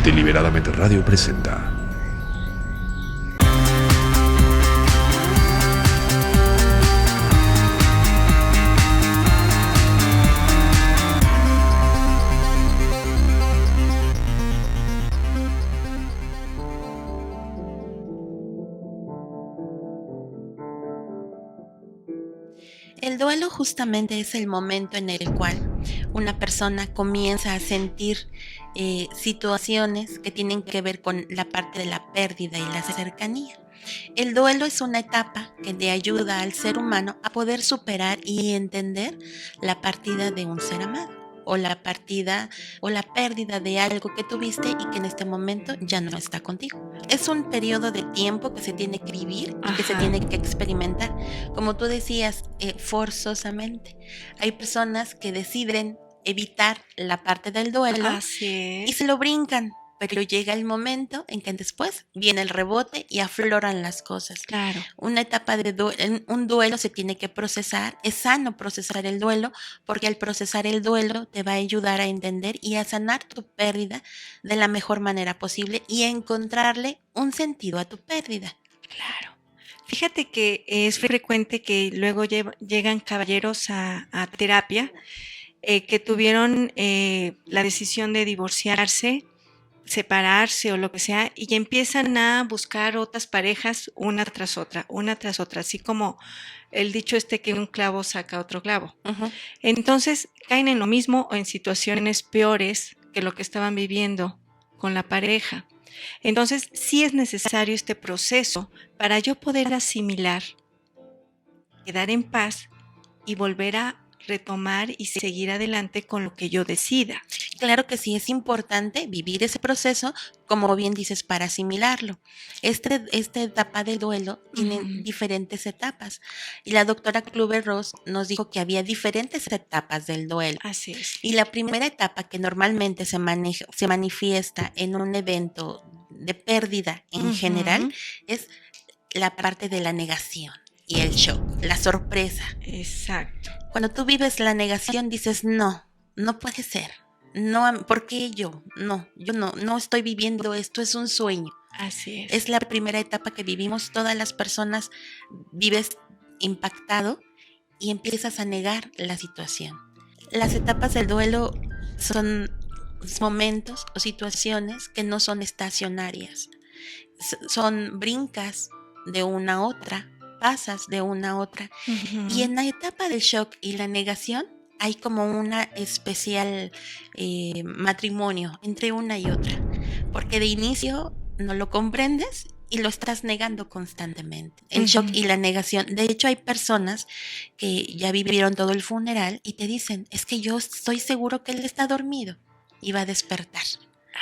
Deliberadamente Radio presenta. El duelo justamente es el momento en el cual una persona comienza a sentir situaciones que tienen que ver con la parte de la pérdida y la cercanía. El duelo es una etapa que le ayuda al ser humano a poder superar y entender la partida de un ser amado o la partida o la pérdida de algo que tuviste y que en este momento ya no está contigo. Es un periodo de tiempo que se tiene que vivir y que se tiene que experimentar. Como tú decías, forzosamente. Hay personas que deciden evitar la parte del duelo Así y es. se lo brincan, pero llega el momento en que después viene el rebote y afloran las cosas. Claro. Una etapa de un duelo se tiene que procesar, es sano procesar el duelo, porque al procesar el duelo te va a ayudar a entender y a sanar tu pérdida de la mejor manera posible y a encontrarle un sentido a tu pérdida. Claro. Fíjate que es frecuente que luego llegan caballeros a terapia que tuvieron la decisión de divorciarse, separarse o lo que sea, y empiezan a buscar otras parejas una tras otra, así como el dicho que un clavo saca otro clavo. Uh-huh. Entonces caen en lo mismo o en situaciones peores que lo que estaban viviendo con la pareja. Entonces sí es necesario este proceso para yo poder asimilar, quedar en paz y volver a retomar y seguir adelante con lo que yo decida. Claro que sí, es importante vivir ese proceso, como bien dices, para asimilarlo. Esta etapa del duelo tiene diferentes etapas. Y la doctora Kluber-Ross nos dijo que había diferentes etapas del duelo. Así es. Y la primera etapa que normalmente se manifiesta en un evento de pérdida en general es la parte de la negación y el shock, la sorpresa. Exacto. Cuando tú vives la negación dices, no puede ser. No, ¿por qué yo? No, yo no estoy viviendo esto, es un sueño. Así es. Es la primera etapa que vivimos, todas las personas vives impactado y empiezas a negar la situación. Las etapas del duelo son momentos o situaciones que no son estacionarias. Son brincas de una a otra, pasas de una a otra. Y en la etapa del shock y la negación hay como una especial matrimonio entre una y otra, porque de inicio no lo comprendes y lo estás negando constantemente. El shock y la negación. De hecho, hay personas que ya vivieron todo el funeral y te dicen, es que yo estoy seguro que él está dormido y va a despertar.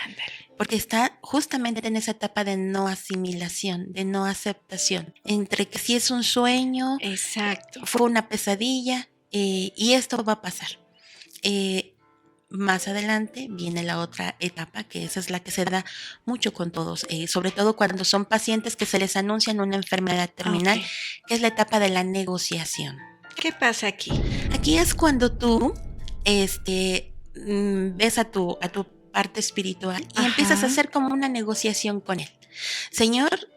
Ándale. Porque está justamente en esa etapa de no asimilación, de no aceptación, entre que si es un sueño, exacto, fue una pesadilla y esto va a pasar. Más adelante viene la otra etapa, que esa es la que se da mucho con todos, sobre todo cuando son pacientes que se les anuncian una enfermedad terminal, que es la etapa de la negociación. ¿Qué pasa aquí? Aquí es cuando tú ves a tu parte espiritual y empiezas a hacer como una negociación con él. Señor,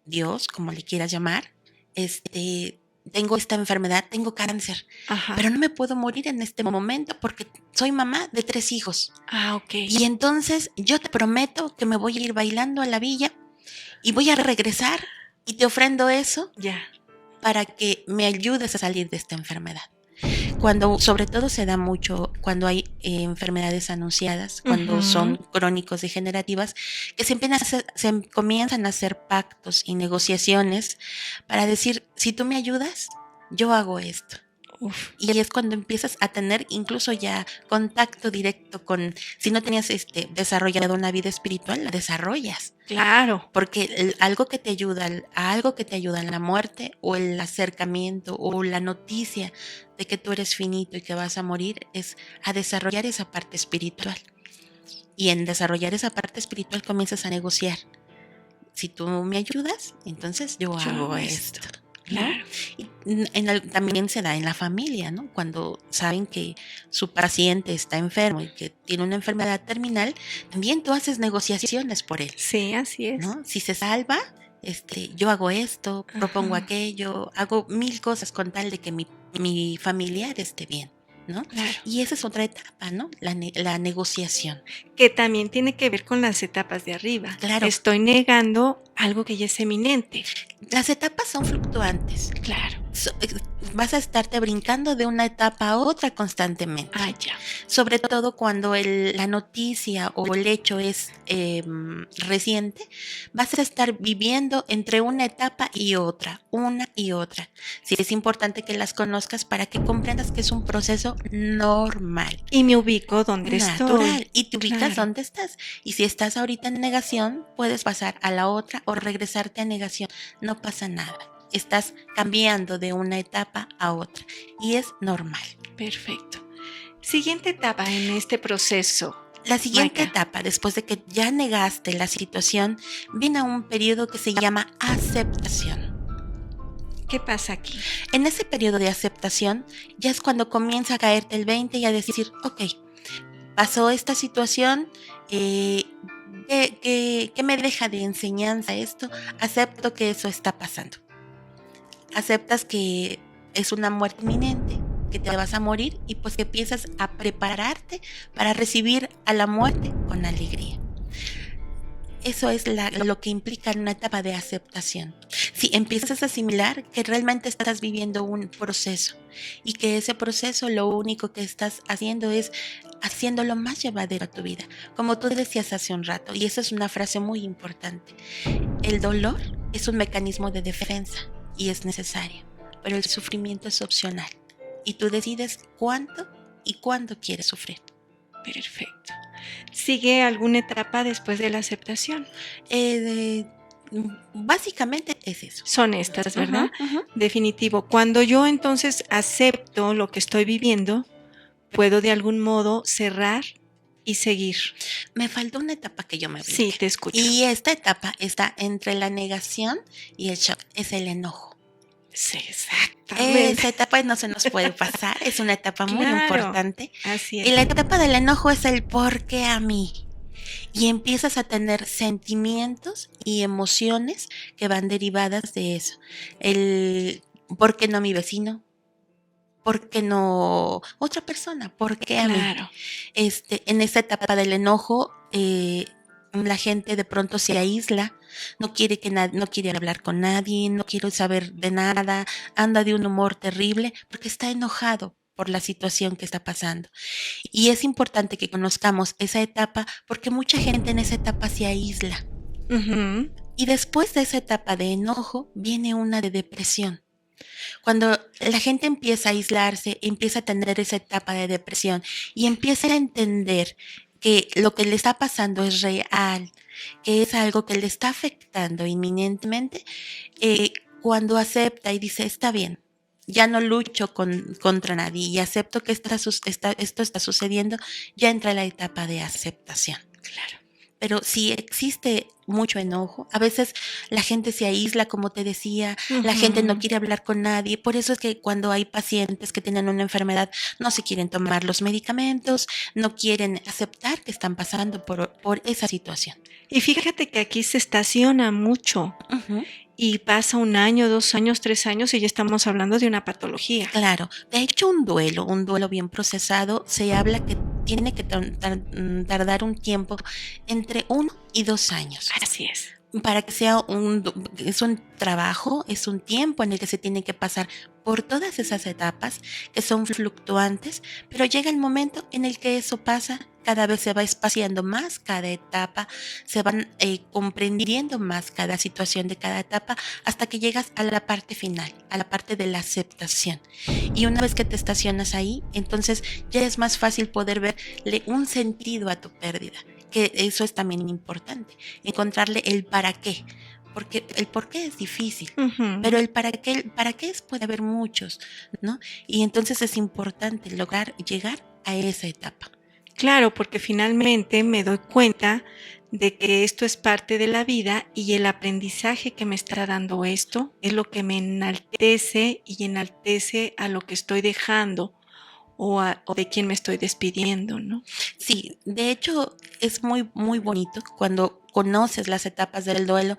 Dios, como le quieras llamar, tengo esta enfermedad, tengo cáncer, pero no me puedo morir en este momento porque soy mamá de 3 hijos. Y entonces yo te prometo que me voy a ir bailando a la villa y voy a regresar y te ofrendo eso para que me ayudes a salir de esta enfermedad. Cuando, sobre todo se da mucho cuando hay enfermedades anunciadas, cuando son crónicos degenerativas, que se comienzan a hacer pactos y negociaciones para decir, si tú me ayudas, yo hago esto. Y ahí es cuando empiezas a tener incluso ya contacto directo con, si no tenías desarrollado una vida espiritual, la desarrollas. Claro. Porque algo que te ayuda en la muerte o el acercamiento o la noticia de que tú eres finito y que vas a morir es a desarrollar esa parte espiritual. Y en desarrollar esa parte espiritual comienzas a negociar. Si tú me ayudas, entonces yo hago esto. ¿no? Claro. Y también se da en la familia, ¿no? Cuando saben que su paciente está enfermo y que tiene una enfermedad terminal, también tú haces negociaciones por él, Sí, así es. ¿no? Si se salva, yo hago esto, propongo Ajá. aquello, hago 1000 cosas con tal de que mi familiar esté bien, ¿no? Claro. Y esa es otra etapa, ¿no? La negociación. Que también tiene que ver con las etapas de arriba. Claro. Estoy negando algo que ya es eminente. Las etapas son fluctuantes. Claro. Vas a estarte brincando de una etapa a otra constantemente. Ah, ya. Sobre todo cuando la noticia o el hecho es reciente, vas a estar viviendo entre una etapa y otra, una y otra. Sí, es importante que las conozcas para que comprendas que es un proceso normal, Y me ubico donde natural, estoy. y te ubicas Claro. donde estás. Y si estás ahorita en negación, puedes pasar a la otra o regresarte a negación. No pasa nada. Estás cambiando de una etapa a otra y es normal. Perfecto. Siguiente etapa en este proceso. La siguiente Maika. etapa, después de que ya negaste la situación, viene un periodo que se llama aceptación. ¿Qué pasa aquí? En ese periodo de aceptación ya es cuando comienza a caerte el 20 y a decir, ok, pasó esta situación, ¿qué me deja de enseñanza esto? Acepto que eso está pasando. Aceptas que es una muerte inminente, que te vas a morir y pues que empiezas a prepararte para recibir a la muerte con alegría. Eso es lo que implica una etapa de aceptación. Si empiezas a asimilar que realmente estás viviendo un proceso y que ese proceso lo único que estás haciendo es haciéndolo más llevadero a tu vida. Como tú decías hace un rato, y esa es una frase muy importante, el dolor es un mecanismo de defensa y es necesario, pero el sufrimiento es opcional y tú decides cuánto y cuándo quieres sufrir. Perfecto. ¿Sigue alguna etapa después de la aceptación? Básicamente es eso. Son estas, ¿verdad? Uh-huh. Definitivo. Cuando yo entonces acepto lo que estoy viviendo, puedo de algún modo cerrar y seguir. Me faltó una etapa que yo me brinqué. Sí, te escucho. Y esta etapa está entre la negación y el shock, es el enojo. Sí, exactamente. Esa etapa no se nos puede pasar, es una etapa muy importante. Así es. Y la etapa del enojo es el ¿por qué a mí? Y empiezas a tener sentimientos y emociones que van derivadas de eso. El ¿por qué no mi vecino? ¿Por qué no otra persona? ¿Por qué a mí? En esa etapa del enojo, la gente de pronto se aísla, no quiere no quiere hablar con nadie, no quiere saber de nada, anda de un humor terrible porque está enojado por la situación que está pasando. Y es importante que conozcamos esa etapa porque mucha gente en esa etapa se aísla. Uh-huh. Y después de esa etapa de enojo viene una de depresión. Cuando la gente empieza a aislarse, empieza a tener esa etapa de depresión y empieza a entender que lo que le está pasando es real, que es algo que le está afectando inminentemente, cuando acepta y dice, está bien, ya no lucho contra nadie y acepto que esto está sucediendo, ya entra la etapa de aceptación. Claro. Pero si existe mucho enojo, a veces la gente se aísla, como te decía, la gente no quiere hablar con nadie, por eso es que cuando hay pacientes que tienen una enfermedad no se quieren tomar los medicamentos, no quieren aceptar que están pasando por esa situación. Y fíjate que aquí se estaciona mucho. Uh-huh. Y pasa 1 año, 2 años, 3 años y ya estamos hablando de una patología. Claro, de hecho un duelo bien procesado, se habla que tiene que tardar un tiempo entre 1 y 2 años. Así es. Para que sea es un trabajo, es un tiempo en el que se tiene que pasar por todas esas etapas que son fluctuantes, pero llega el momento en el que eso pasa, cada vez se va espaciando más cada etapa, se van comprendiendo más cada situación de cada etapa hasta que llegas a la parte final, a la parte de la aceptación. Y una vez que te estacionas ahí, entonces ya es más fácil poder verle un sentido a tu pérdida. Que eso es también importante, encontrarle el para qué, porque el por qué es difícil, pero el para qué puede haber muchos, ¿no? Y entonces es importante lograr llegar a esa etapa. Claro, porque finalmente me doy cuenta de que esto es parte de la vida y el aprendizaje que me está dando esto es lo que me enaltece y enaltece a lo que estoy dejando o de quien me estoy despidiendo, ¿no? Sí, de hecho es muy, muy bonito cuando conoces las etapas del duelo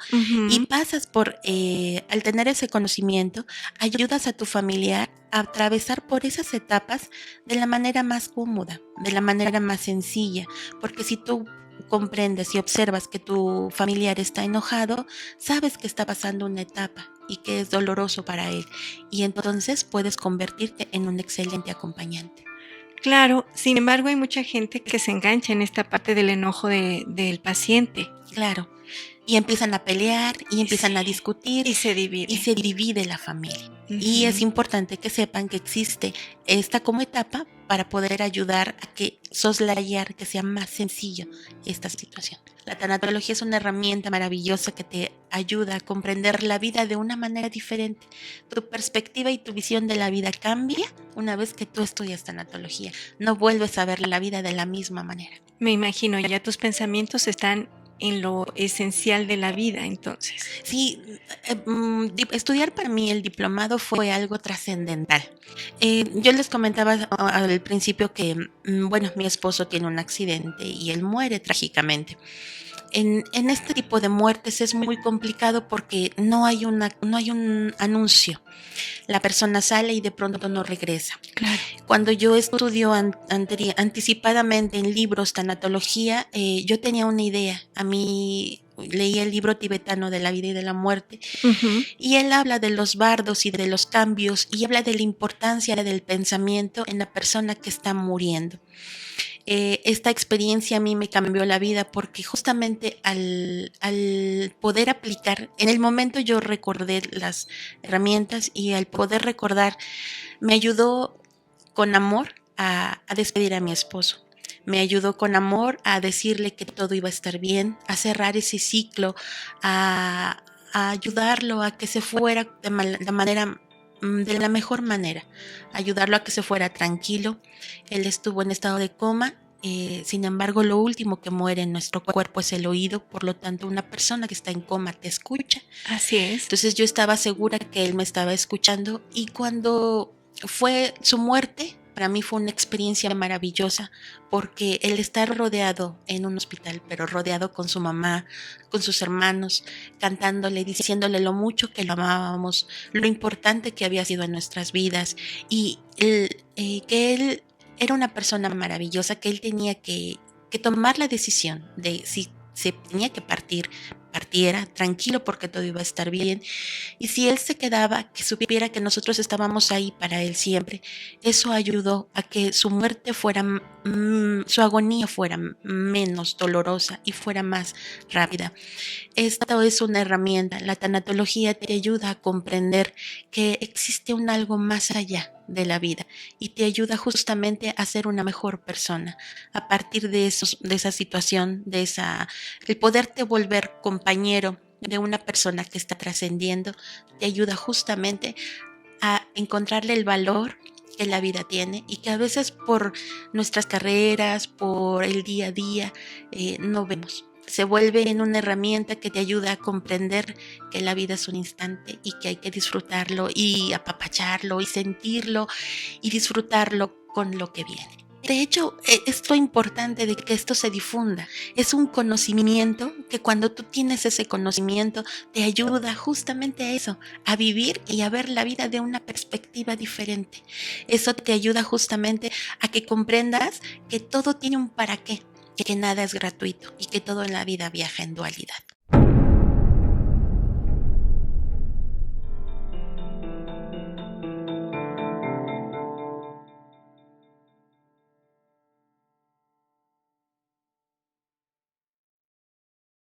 y pasas por, al tener ese conocimiento, ayudas a tu familiar a atravesar por esas etapas de la manera más cómoda, de la manera más sencilla, porque si tú comprendes y observas que tu familiar está enojado, sabes que está pasando una etapa y que es doloroso para él, y entonces puedes convertirte en un excelente acompañante. Claro, sin embargo hay mucha gente que se engancha en esta parte del enojo del paciente. Claro, y empiezan a pelear y empiezan a Sí, discutir y se divide. y se divide la familia. Y es importante que sepan que existe esta como etapa para poder ayudar a que soslayar, que sea más sencillo esta situación. La tanatología es una herramienta maravillosa que te ayuda a comprender la vida de una manera diferente. Tu perspectiva y tu visión de la vida cambia una vez que tú estudias tanatología. No vuelves a ver la vida de la misma manera. Me imagino, ya tus pensamientos están en lo esencial de la vida, entonces. Sí, estudiar para mí el diplomado fue algo trascendental. Yo les comentaba al principio que, bueno, mi esposo tiene un accidente y él muere trágicamente. En este tipo de muertes es muy complicado porque no hay un anuncio. La persona sale y de pronto no regresa. Claro. Cuando yo estudio anticipadamente en libros tanatología, yo tenía una idea. A mí leí el libro tibetano de la vida y de la muerte, y él habla de los bardos y de los cambios y habla de la importancia del pensamiento en la persona que está muriendo. Esta experiencia a mí me cambió la vida porque justamente al poder aplicar, en el momento yo recordé las herramientas y al poder recordar me ayudó con amor a despedir a mi esposo. Me ayudó con amor a decirle que todo iba a estar bien, a cerrar ese ciclo, a ayudarlo a que se fuera de la mejor manera, ayudarlo a que se fuera tranquilo. Él estuvo en estado de coma, sin embargo lo último que muere en nuestro cuerpo es el oído, por lo tanto una persona que está en coma te escucha. Así es. Entonces yo estaba segura que él me estaba escuchando, y cuando fue su muerte, para mí fue una experiencia maravillosa, porque el estar rodeado en un hospital, pero rodeado con su mamá, con sus hermanos, cantándole, diciéndole lo mucho que lo amábamos, lo importante que había sido en nuestras vidas, y que él era una persona maravillosa, que él tenía que tomar la decisión de si se tenía que partiera tranquilo porque todo iba a estar bien, y si él se quedaba, que supiera que nosotros estábamos ahí para él siempre. Eso ayudó a que su muerte fuera, su agonía fuera menos dolorosa y fuera más rápida. Esta es una herramienta. La tanatología te ayuda a comprender que existe un algo más allá de la vida y te ayuda justamente a ser una mejor persona a partir de esa situación, el poderte volver compañero de una persona que está trascendiendo. Te ayuda justamente a encontrarle el valor que la vida tiene y que a veces por nuestras carreras, por el día a día, no vemos. Se vuelve en una herramienta que te ayuda a comprender que la vida es un instante y que hay que disfrutarlo y apapacharlo y sentirlo y disfrutarlo con lo que viene. De hecho, es lo importante de que esto se difunda. Es un conocimiento que cuando tú tienes ese conocimiento te ayuda justamente a eso, a vivir y a ver la vida de una perspectiva diferente. Eso te ayuda justamente a que comprendas que todo tiene un para qué, que nada es gratuito y que todo en la vida viaja en dualidad.